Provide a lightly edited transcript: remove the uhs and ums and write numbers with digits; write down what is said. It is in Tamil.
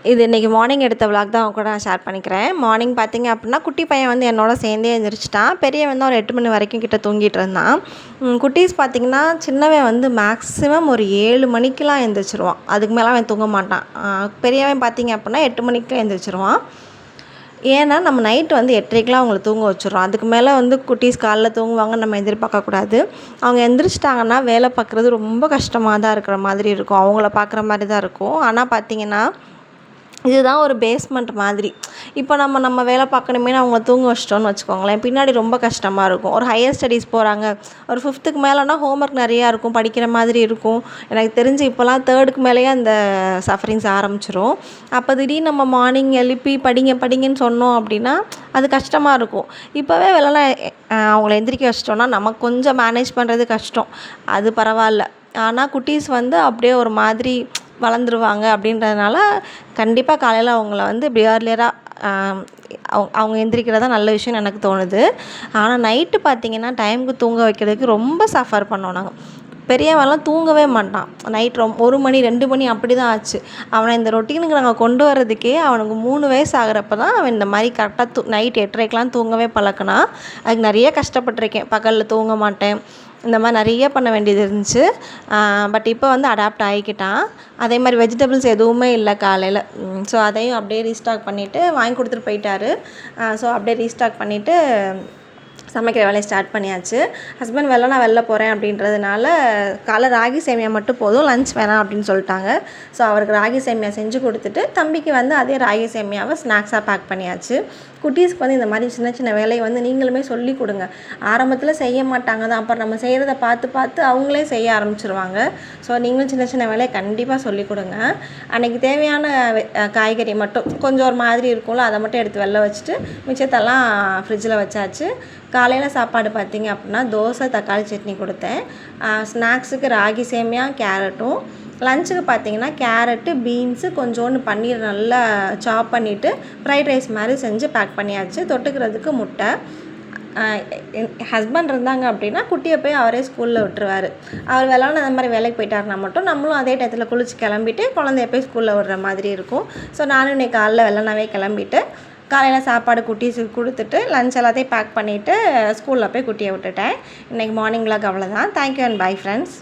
இது இன்றைக்கி மார்னிங் எடுத்த விலாக் தான் அவங்க கூட நான் ஷேர் பண்ணிக்கிறேன். மார்னிங் பார்த்திங்க அப்படின்னா குட்டி பையன் வந்து என்னோட சேர்ந்தே எழுந்திரிச்சிட்டான். பெரியவன் வந்து ஒரு 8 மணி வரைக்கும் கிட்ட தூங்கிட்டு இருந்தான். குட்டீஸ் பார்த்திங்கன்னா சின்னவன் வந்து மேக்ஸிமம் ஒரு 7 மணிக்கெலாம் எழுந்திரிச்சிருவான். அதுக்கு மேலே அவன் தூங்க மாட்டான். பெரியவன் பார்த்திங்க அப்படின்னா 8 மணிக்கு எழுந்திரிச்சிருவான். ஏன்னா நம்ம நைட்டு வந்து 8:30க்கெலாம் அவங்கள தூங்க வச்சுருவோம். அதுக்கு மேலே வந்து குட்டீஸ் காலைல தூங்குவாங்கன்னு நம்ம எதிர்பார்க்கக்கூடாது. அவங்க எந்திரிச்சிட்டாங்கன்னா வேலை பார்க்குறது ரொம்ப கஷ்டமாக தான் இருக்கிற மாதிரி இருக்கும். அவங்கள பார்க்குற மாதிரி தான் இருக்கும். ஆனால் பார்த்திங்கன்னா இதுதான் ஒரு பேஸ்மெண்ட் மாதிரி. இப்போ நம்ம வேலை பார்க்கணுமேனு அவங்கள தூங்க வச்சிட்டோன்னு வச்சுக்கோங்களேன், பின்னாடி ரொம்ப கஷ்டமாக இருக்கும். ஒரு ஹையர் ஸ்டடீஸ் போகிறாங்க, ஒரு 5த்துக்கு மேலேனா ஹோம்ஒர்க் நிறையா இருக்கும், படிக்கிற மாதிரி இருக்கும். எனக்கு தெரிஞ்சு இப்போலாம் 3க்கு மேலேயே அந்த சஃபரிங்ஸ் ஆரம்பிச்சிரும். அப்போ திடீர்னு நம்ம மார்னிங் எழுப்பி படிங்கன்னு சொன்னோம் அப்படின்னா அது கஷ்டமாக இருக்கும். இப்போவே வெள்ளன அவங்கள எந்திரிக்க வச்சிட்டோன்னா நமக்கு கொஞ்சம் மேனேஜ் பண்ணுறது கஷ்டம், அது பரவாயில்ல. ஆனால் குட்டீஸ் வந்து அப்படியே ஒரு மாதிரி வளர்ந்துருவாங்க அப்படின்றதுனால கண்டிப்பாக காலையில் அவங்கள வந்து இப்படி ஏர்லியராக அவங்க எந்திரிக்கிறது தான் நல்ல விஷயம்னு எனக்கு தோணுது. ஆனால் நைட்டு பார்த்திங்கன்னா டைமுக்கு தூங்க வைக்கிறதுக்கு ரொம்ப சஃபர் பண்ணோம் நாங்கள். பெரியவன்லாம் தூங்கவே மாட்டான். நைட் 1 மணி 2 மணி அப்படி தான் ஆச்சு. அவனை இந்த ரொட்டீனுக்கு நாங்கள் கொண்டு வர்றதுக்கே அவனுக்கு 3 வயசு ஆகிறப்ப தான் அவன் இந்த மாதிரி கரெக்டாக நைட் 8:30க்கெலாம் தூங்கவே பழக்கினான். அதுக்கு நிறைய கஷ்டப்பட்டிருக்கேன். பகலில் தூங்க மாட்டேன், இந்த மாதிரி நிறைய பண்ண வேண்டியது இருந்துச்சு. பட் இப்போ வந்து அடாப்ட் ஆகிக்கிட்டான். அதே மாதிரி வெஜிடபிள்ஸ் எதுவுமே இல்லை காலையில். ஸோ அதையும் அப்படியே ரீஸ்டாக் பண்ணிவிட்டு வாங்கி கொடுத்துட்டு போயிட்டாரு. ஸோ அப்படியே ரீஸ்டாக் பண்ணிவிட்டு சமைக்கிற வேலையை ஸ்டார்ட் பண்ணியாச்சு. ஹஸ்பண்ட் நான் வெளில போகிறேன் அப்படின்றதுனால காலை ராகி சேமியா மட்டும் போதும், லஞ்ச் வேணாம் அப்படின்னு சொல்லிட்டாங்க. ஸோ அவருக்கு ராகி சேமியா செஞ்சு கொடுத்துட்டு தம்பிக்கு வந்து அதே ராகி சேமியாவை ஸ்நாக்ஸாக பேக் பண்ணியாச்சு. குட்டீஸ்க்கு வந்து இந்த மாதிரி சின்ன சின்ன வேலையை வந்து நீங்களுமே சொல்லி கொடுங்க. ஆரம்பத்தில் செய்ய மாட்டாங்க தான், அப்புறம் நம்ம செய்கிறத பார்த்து அவங்களே செய்ய ஆரம்பிச்சிருவாங்க. ஸோ நீங்களும் சின்ன சின்ன வேலையை கண்டிப்பாக சொல்லி கொடுங்க. அன்றைக்கி தேவையான காய்கறி மட்டும் கொஞ்சம் ஒரு மாதிரி இருக்கும்ல, அதை மட்டும் எடுத்து வெளில வச்சுட்டு மிச்சத்தெல்லாம் ஃப்ரிட்ஜில் வச்சாச்சு. காலையில் சாப்பாடு பார்த்திங்க அப்படின்னா தோசை தக்காளி சட்னி கொடுத்தேன். ஸ்நாக்ஸுக்கு ராகி சேமியா கேரட்டும், லஞ்சுக்கு பார்த்திங்கன்னா கேரட்டு பீன்ஸு கொஞ்சோண்டு பன்னீர் நல்லா சாப் பண்ணிவிட்டு ஃப்ரைட் ரைஸ் மாதிரி செஞ்சு பேக் பண்ணியாச்சு. தொட்டுக்கிறதுக்கு முட்டை. என் ஹஸ்பண்ட் இருந்தாங்க அப்படின்னா குட்டியை போய் அவரே ஸ்கூலில் விட்டுருவார். அவர் அந்த மாதிரி வேலைக்கு போயிட்டாருனா மட்டும் நம்மளும் அதே டயத்தில் குளிச்சு கிளம்பிட்டு குழந்தைய போய் ஸ்கூலில் விடுற மாதிரி இருக்கும். ஸோ நானும் இன்றைக்கி காலைல வெள்ளனாவே கிளம்பிட்டு காலையில் சாப்பாடு குட்டீஸுக்கு கொடுத்துட்டு லஞ்ச் எல்லாத்தையும் பேக் பண்ணிவிட்டு ஸ்கூலில் போய் குட்டியை விட்டுட்டேன். இன்றைக்கி மார்னிங் விலாக் அவ்வளோதான். Thank you and bye friends.